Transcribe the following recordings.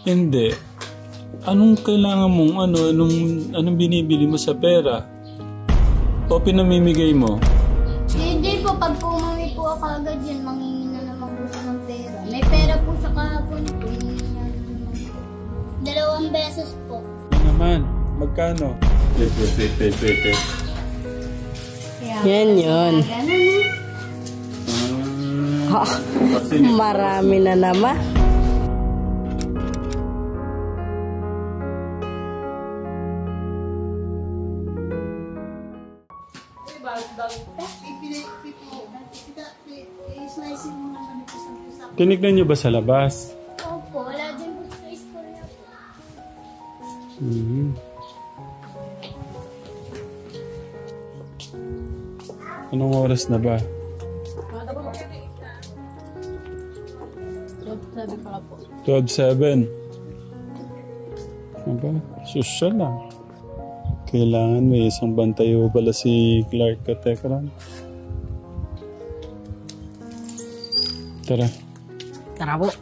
Hindi. Anong kailangan mong anong binibili mo sa pera? O pinamimigay mo? Hindi po, pag umuwi po ako agad yun, mangingi na naman po siya ng pera. May pera po siya kahapon po. 2 beses po. Ano naman? Magkano? Wait. Yan yun. Marami na naman. Tinignan niyo ba sa labas? Opo, wala din po sa istorya po. Anong oras na ba? Sabi pa po. 12:07. Aba, social lang. Kailangan may isang bantayo pala si Clark Katekran. Tara. Tara po.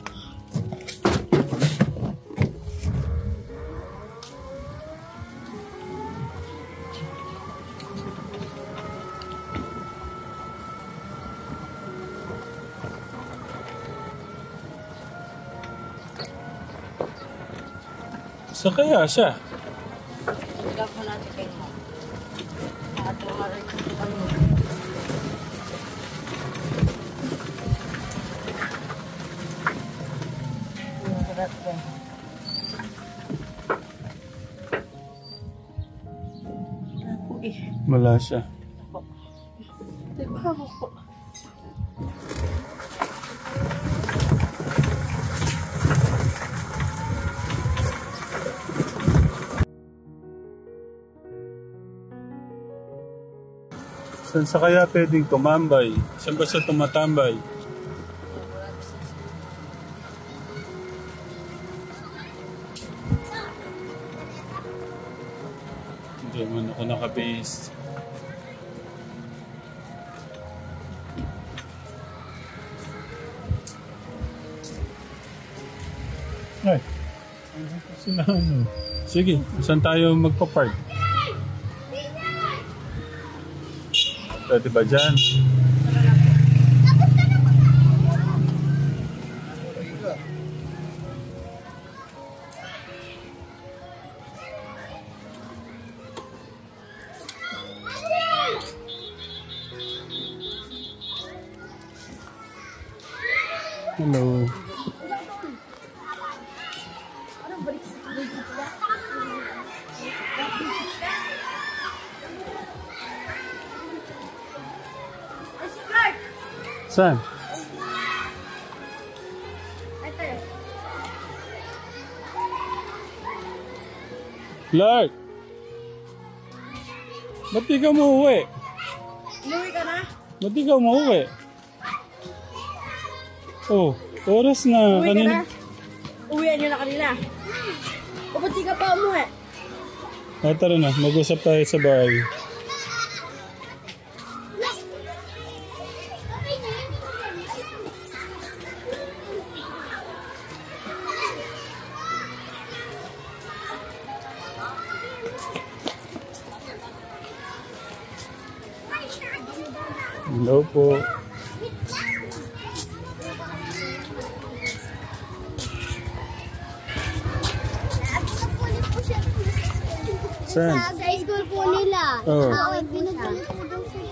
Saan kaya siya? Tignan po natin kayo mo. At umarik ko kami. Wala siya. Diba po? Saan sa kaya pwedeng tumambay? Saan ba siya tumatambay? Hindi man ako nakabase. Ay, andito sila ano. Sige, saan tayo magpa-park? Pwede ba dyan? Hello. Saan? Clark! Ba't di ka umuwi? Umuwi ka na? Ba't di ka umuwi? Oh, oras na. Uwi ka Kanina. na? Uwian nyo na kanina. O ba't di ka pa umuwi? Tara na, mag-usap tayo sa bahay. Hello po. Saan? Sa school po nila. Oh. Pinagpalit po daw sila.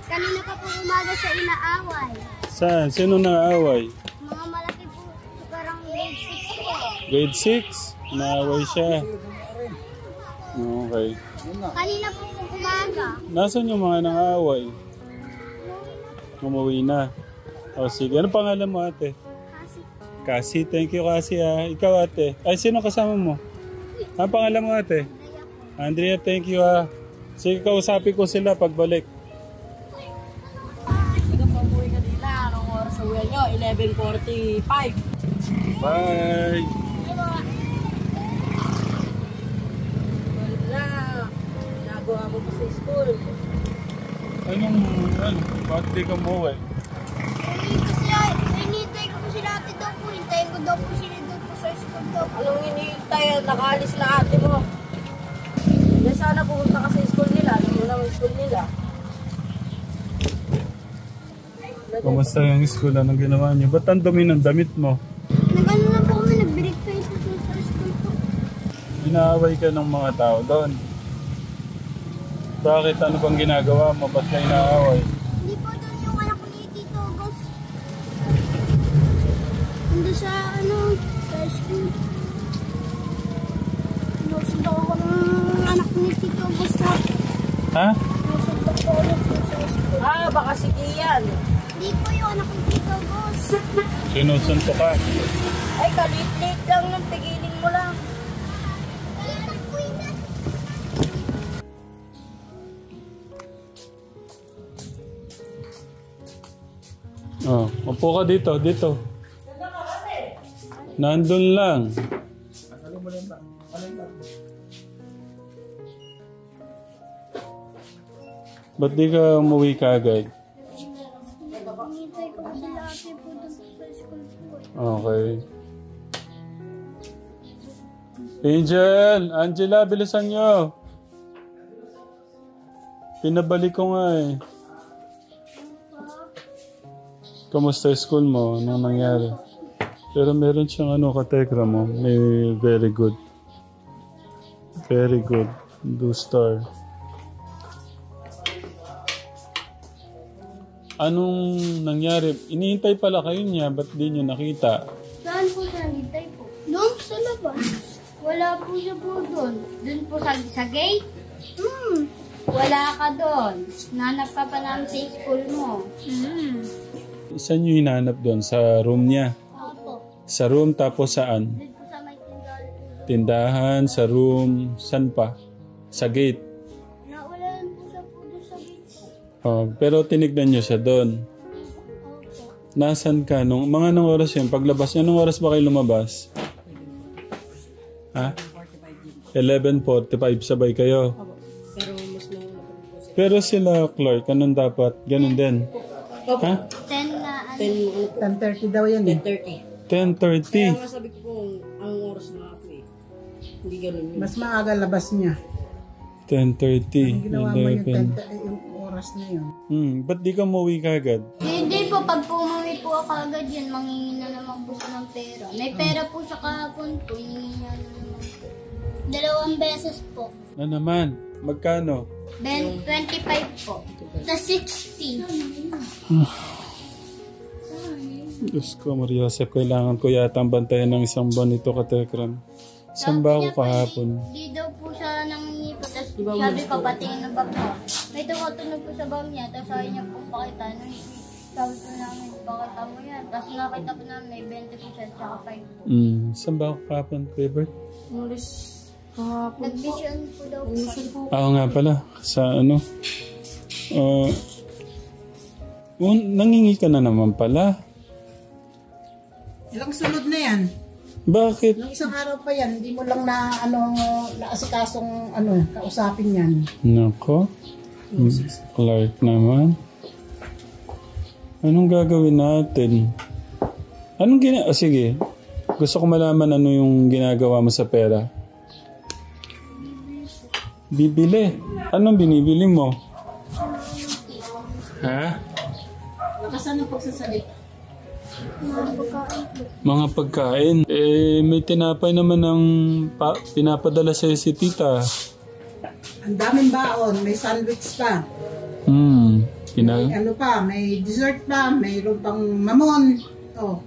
Kanina pa po umaga siya inaaway. Saan? Sino nang-aaway? Mga malaki po, parang grade 6 po. Grade 6? Naaway siya. Okay. Kanina po umaga. Nasaan yung mga nang-aaway? Umuwi na. O sige, ano pangalan mo ate? Kasi, thank you kasi ah. Ikaw ate. Ay, sino kasama mo? Ano pangalan mo ate? Andrea, thank you ah. Sige, kausapin ko sila pagbalik. Ikaw pa umuwi kanina. Anong oras sa uwi nyo? 11:45. Bye! Wala. Nagawa mo pa sa school. Bakit di ka umuwi? Kasi hinintay ko po sila ate daw po. Hintayin ko daw po sila doon po sa school daw. Anong hinihintay? Nakaalis na ate mo. Hindi sana pumunta ka sa school nila. Alam mo naman school nila. Kumusta yung school? Anong ginawa niyo? Ba't ang dumi ng damit mo? Nag-ano na po kami, nag-break tayo po sa school po. Inaaway ka ng mga tao doon. Bakit? Ano bang ginagawa mo? Ba't ka inaaway? Hindi po doon yung anak ko ni Tito August. Nandun sa sa school. Sinusundan ako ng anak ko ni Tito August na. Ha? Sinusundan ko ulit sa school. Baka si Kian. Hindi po yung anak ko ni Tito August. Sinusunto ka? Ay, kalit-lit lang nung pigilin mo lang. Oh, upo ka dito, dito. Nandun lang. Ba't di ka umuwi kagad? Hinintay ko po sila ate po doon sa school po. Okay. Angel! Angela, bilisan nyo. Pinabalik ko nga eh. Kamusta yung school mo? Anong nangyari? Pero meron siyang katekra mo. May very good. Very good. Do star. Anong nangyari? Inihintay pala kayo niya. Ba't di nyo nakita? Saan po siya hintay po? Doon sa labas. Wala po siya po doon. Doon po sa gate? Wala ka doon. Nanap ka pa namin sa school mo. Saan nyo hinanap doon? Sa room niya? Opo. Sa room tapos saan? Doon po sa may tindahan. Tindahan, sa room, saan pa? Sa gate. Nawalan po siya po doon sa gate po. Oh, pero tinignan nyo siya doon. Opo. Nasaan ka? Mga anong oras yun? Paglabas niya, anong oras ba kayo lumabas? Ha? 11:45 sabay kayo. Pero mas nauna po siya. Pero sila, Clark, anong dapat? Ganun din. Ha? 10 na 10:30 daw yan eh. 10:30. Kaya 10:30. nga sabi ko po, ang oras na ako eh. Hindi ganun yun. Mas maaga labas niya. 10:30. Ginawa mo yung, 11. yung oras na yun. Ba't di ka umuwi kagad? Hindi po, pag umuwi po ako agad yun, mangingi na naman po siya ng pera. May pera po siya kahapon po, hiningi niya na naman po. 2 beses po. Na naman? Magkano? 25 po. Sa 60. Diyos ko, Maria Joseph, kailangan ko yata ang bantayan ng isang buwan ito, Katekram. Isang ba ako kahapon? Di daw po siya nangingi po. Tapos sabi ko, patingin na bag mo. May tumatunog po sa bag niya. Tapos sabi niya po pakita. Sabi ko namin, pakita mo yan. Tapos nakita po namin may 20% tsaka 5 po. Saan ba ako kahapon, Kuya Ulis kahapon po. Nag-vision po daw po. Ako nga pala, sa nangingi ka na naman pala. Ilang sunod na yan. Bakit? Nung isang araw pa yan, hindi mo lang naasikasong kausapin yan. Nako. Clark naman. Anong gagawin natin? Sige. Gusto ko malaman ano yung ginagawa mo sa pera. Bibili. Anong binibili mo? Ha? Lakasan ng pagsasalita. Mga pagkain. May tinapay naman ng pinapadala sa'yo si tita. Ang daming baon, may sandwich pa. May may dessert pa, mayroon pang mamon. Oh.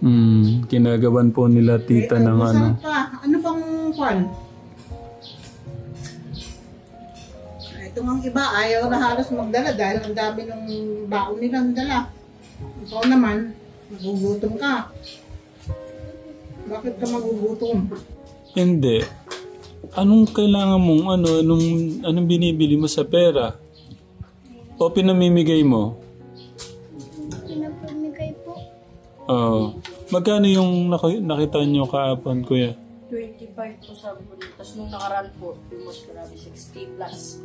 Ginagawan po nila tita ng ano. Pa. Ano pang kwan? Itong ang iba, ayaw na halos magdala dahil ang dami ng baon nilang dala. Ikaw naman, magugutom ka. Bakit ka magugutom? Hindi. Anong kailangan mong anong binibili mo sa pera? O pinamimigay mo? Pinapamigay po. Oo. Magkano yung nakita nyo kahapon, kuya? 25 po sabi ko. Tapos nung nakaraan po, yung mas marami 60 plus.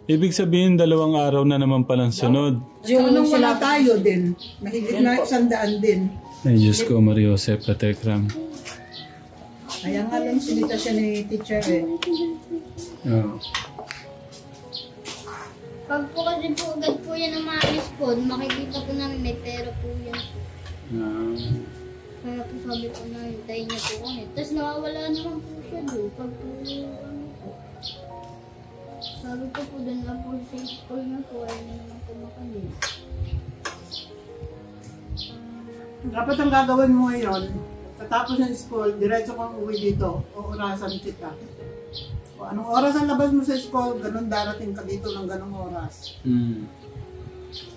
Ibig sabihin, 2 araw na naman palang sunod. Yung nung wala tayo din, mahigit na 100 din. Ay, Diyos ko, Maria Joseph, Katekram. Kaya nga lang sinita siya ni teacher eh. Pag po kasi po agad po yan ang maalis po, makikita po namin may pera po yan. Kaya po sabi ko na hintayin niya po kami. Tapos nawawala naman po siya doon. Pag po ano po. Sabi ko po doon na po sa school na po ay naman po makalis. Dapat ang gagawin mo ngayon, katapos ng school, diretso kang uwi dito, oorasan kita. O anong oras ang labas mo sa school, ganun darating ka dito ng ganung oras.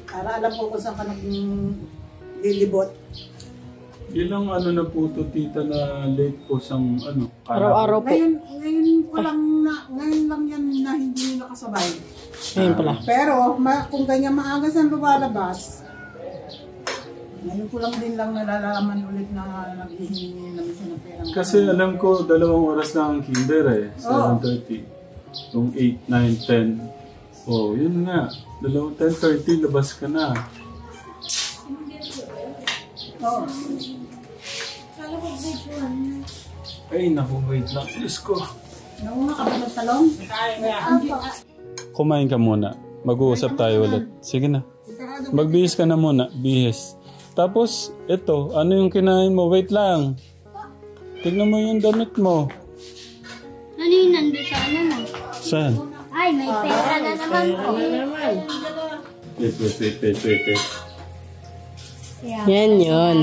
Para alam ko kung saan ka naglilibot. Ilang ano na po to, tita, na late po sang ano? Araw-araw po. Ngayon lang yan na hindi nakasabay. Ngayon pala. Pero kung ganyan maaga siyang lumalabas, ngayon ko lang din lang nalalaman ulit na naghihingi namin siya ng pera. Kasi alam ko, 2 oras na ang kinder eh. 7:30. Yung 8, 9, 10. Oh, yun nga. 10:30, labas ka na. Oo. Ay, naku, wait lang. Diyos ko. Nauna ka ba ng talong? Kumain ka muna. Mag-uusap tayo ulit. Sige na. Magbihis ka na muna. Bihis. Tapos, ito. Ano yung kinain mo? Wait lang. Tignan mo yung damit mo. Ano yung nandun sa ano mo? Saan? Ay, may pera na naman po. Wait. Yan yun.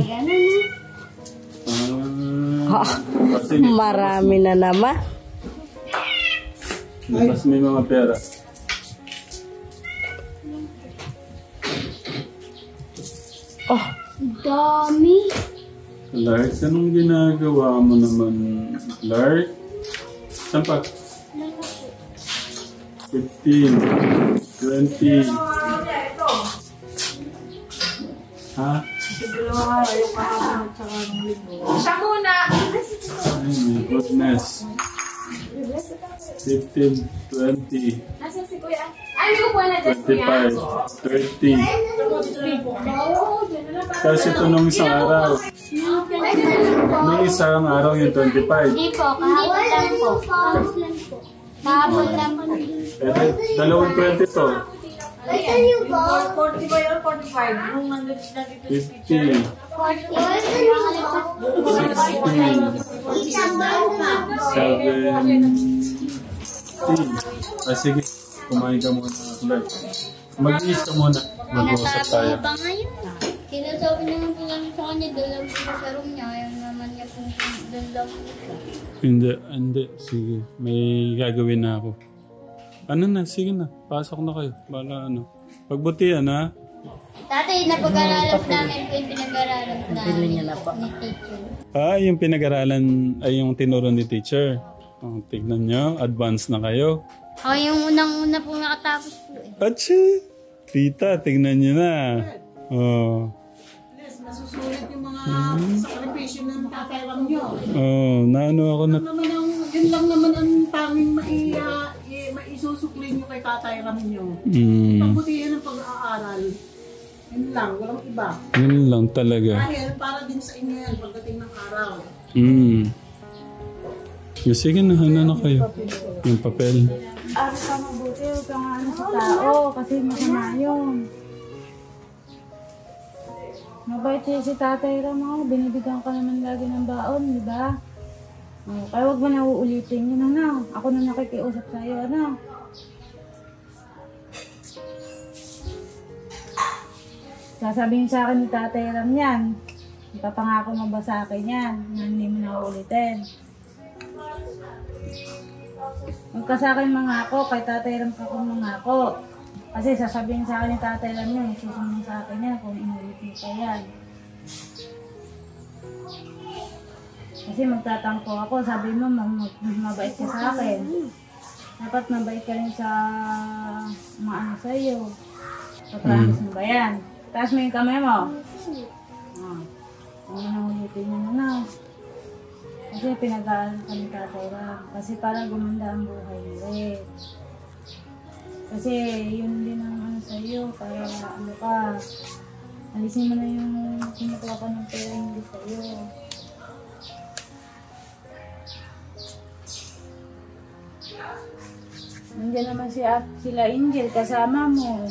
Marami na naman. Mas may mga pera. Oh, Dami. Lark, anong ginagawa mo naman? Lark? Saan pa? 15, 20. Ha? siya muna. Ay, my goodness. 15, 20, Nasaan si Kuya? Ay, hindi ko po na dyan, 25, 30. Kasi ito nung isang araw. May isang araw yung 25. Hindi po, kahapon lang po. Kahapon lang po. Ito, dalawang 20 to. Ito yung po. 40 ba yun? 45? Nung nandun sila dito. 50, 17. Sige, kumain ka muna. Mag-iis ka muna. Mag-uusap tayo. Pinatapo pa ngayon. Kinasabi naman po namin sa kanya, doon lang po sa room niya. Ayaw naman niya po doon lang po siya. Hindi. Sige, may gagawin na ako. Ano na, sige na. Pasok na kayo. Bala ano. Pagbutihan ha. Dati, napag-aralan namin po yung pinag-aralan namin ni teacher. Yung pinag-aralan ay yung tinuro ni teacher. Oh, tignan nyo, advance na kayo. Ako yung unang-una po nakatapos po eh. Atsi! Tita, tignan nyo na. Oh. Yes, nasusulit yung mga sakripisyo ng tatayram nyo. Oh, naano ako na... Yun lang naman ang tanging maisusukli nyo kay tatayram nyo. Pagputihin ang pag-aaral. Yun lang, walang iba. Yun lang talaga. Dahil para din sa inyo yan pagdating ng araw. Sige na, ano na kayo? Yung papel. Araw ka mabuti, huwag kang ano sa tao kasi masama yun. Mabait si Tatay Ram, binibigyan ka naman lagi ng baon, di ba? Kaya huwag mo na uulitin yun, ano? Ako na nakikiusap sa'yo, ano? Sasabihin sa akin ni Tatay Ram yan. Ipapangako mo ba sa akin yan na hindi mo na uulitin? Huwag ka sa akin mangako, kay Tatay Ram ka kung mangako. Kasi sasabihin sa akin ni Tatay Ram yun, susunod sa akin yan kung inulit mo pa yan. Kasi magtatangko ako, sabi mo mabait ka sa akin. Dapat mabait ka rin sa mga ano sa'yo. Papromise mo ba yan? Taas mo yung kamay mo. Huwag na ulitin yun na. Kasi pinag-aaral ka ni Tatay Ram. Kasi para gumanda ang buhay nila. Kasi yun din ang ano sa'yo. Para ano ka. Alisin mo na yung kinukuha ka ng pera hindi sa'yo. Nandiyan naman sila Angel, kasama mo.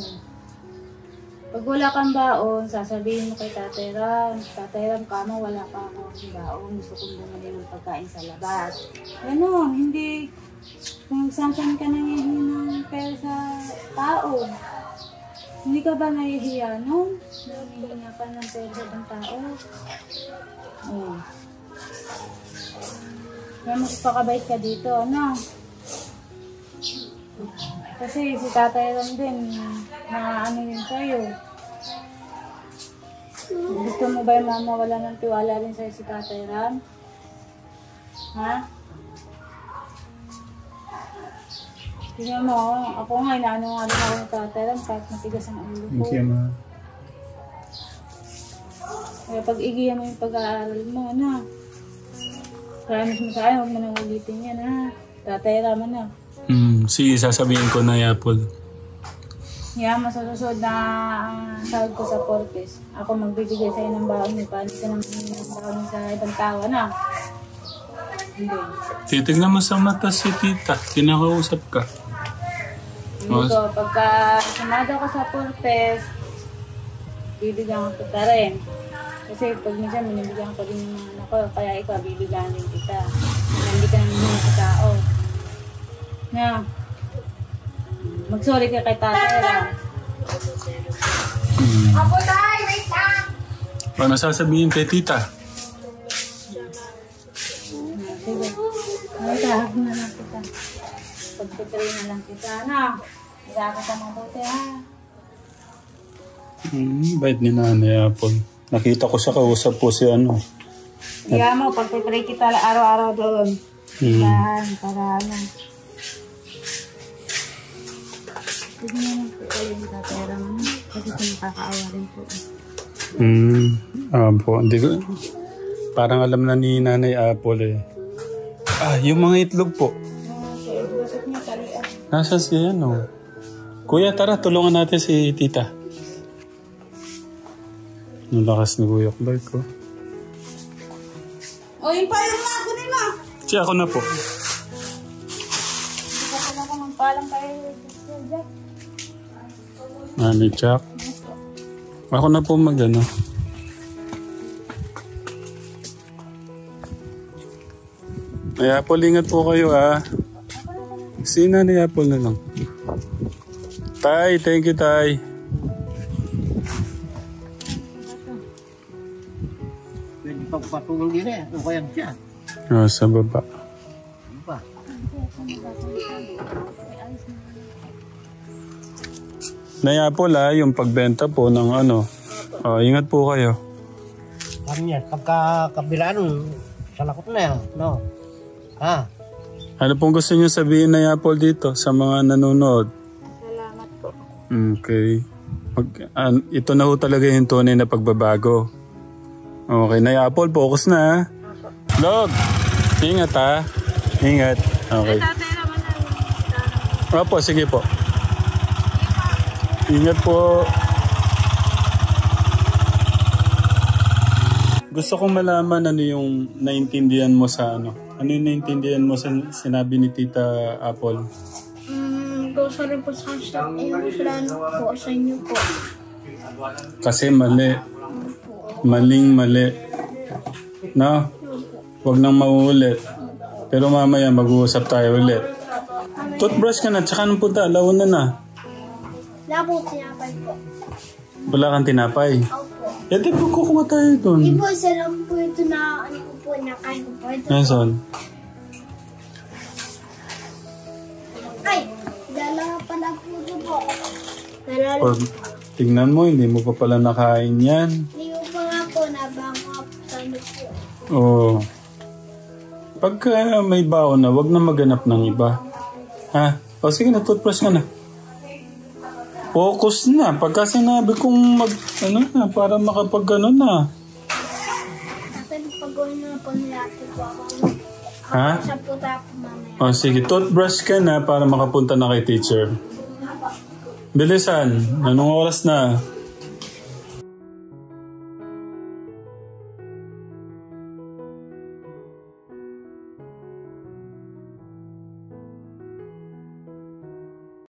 Pag wala kang baon, sasabihin mo kay Tatay Ram, Tatay Ram, kama wala pa akong baon, gusto kong bumili ng pagkain sa labas. Ganon, hindi kung saan ka nangihingi ng pera sa tao. Hindi ka ba nahihiya nun? Nangihinga ka ng pera sa ibang tao? Oo. Kaya magpakabait ka dito, ano? Kasi si Tatay Ram din, na ano yun sa'yo. Gusto mo ba yung mama wala ng tiwala rin sa'yo si Tatay Ram? Ha? Tingnan mo, ako nga, inaano nga rin ako ng Tatay Ram kahit matigas ang ulo ko. Okay, ma. Kaya pag-igihan mo yung pag-aaral mo, ano? Promise mo sa akin, huwag mo nang ulitin yan, ha? Tatay Ram, ano? Sige, sasabihin ko na, Apple. Yeah, masusunod na sahod ko sa Portes. Ako magbibigay sa'yo ng baon mo. Paano ka naman ng baon sa ibang tao, na? Hindi. Titignan mo sa mata si tita. Kinakausap ka. Hindi ko, pagka sumada ko sa Portes, bibigyan ko kita rin. Kasi pag minsan binibigyan ko rin ng mga anak ko, kaya ikaw bibigyan rin kita. Hindi ka naman sa tao. Na, mag-sorry ka kay Tatay Ram. Ako tayo, wait lang! Ano sasabihin kay tita? Sige. Ay, tahag na lang kita. Pagpitry na lang kita, na. Mag-aaka ka mabuti, ha? Bait ni Nanay Apple. Nakita ko sa kausap po si ano. Kaya mo, pagpitry kita araw-araw doon. Yan, para ano. Huwag mo naman po kayo yung Tatay Ram, kasi kung nakakaawa rin po. Po. Hindi ko, parang alam na ni Nanay Apple eh. Yung mga itlog po. Bakit niya talian? Nasa si ano? Kuya, tara, tulungan natin si tita. Ang lakas ni Kuya Clark ko. O, yung payong na ako nila. Siya ako na po. Hindi ka pala ko magpalang kayo, Jack. Nanay Jack. Ako na po mag-ano. Ay, Apple, ingat po kayo, ha. Si Nanay Apple na lang. Tay, thank you, Tay. Pwede pagpatulong din eh. Ano kaya siya? Sa baba. Ano pa? Nay Apple, yung pagbenta po ng ano. Ingat po kayo. Ano yan? Pagka kabilaan, salakot na yan. No? Ha? Ano pong gusto niyo sabihin, Nay Apple, dito sa mga nanonood? Salamat po. Okay. Ito na ho talaga yung tunay na pagbabago. Okay, Nay Apple, focus na, ha? Log! Ingat, ha? Ingat. Okay. Opo, sige po. Ingat po. Gusto kong malaman ano yung naintindihan mo sa ano. Ano yung naintindihan mo sa sinabi ni Tita Apple? Gusto rin po sa yung plano po sa inyo po. Kasi mali. Maling mali. No? Huwag nang mauulit. Pero mamaya mag-uusap tayo ulit. Toothbrush ka na, tsaka nang punta. Lawan na. Wala po, tinapay po. Wala kang tinapay. Opo. Di po kukuha tayo doon. Hindi po, isa lang po ito na ano ko po, nakain ko po. Ito. Nasaan? Ay, dala pala po ito po. Dala, Pag tingnan mo, hindi mo pa pala nakain yan. hindi ko pa nga po, nabango po sa ano po. Oo. Pagka may baon na, wag na maghanap ng iba. Ha? O sige na, toothbrush ka na. Focus na. Pagka sinabi kong ano na, para makapag ano na. Tapos pag-gawin na po nila po ako. Ha? Sa puta po mamaya. O sige, toothbrush ka na para makapunta na kay teacher. Bilisan. Anong oras na?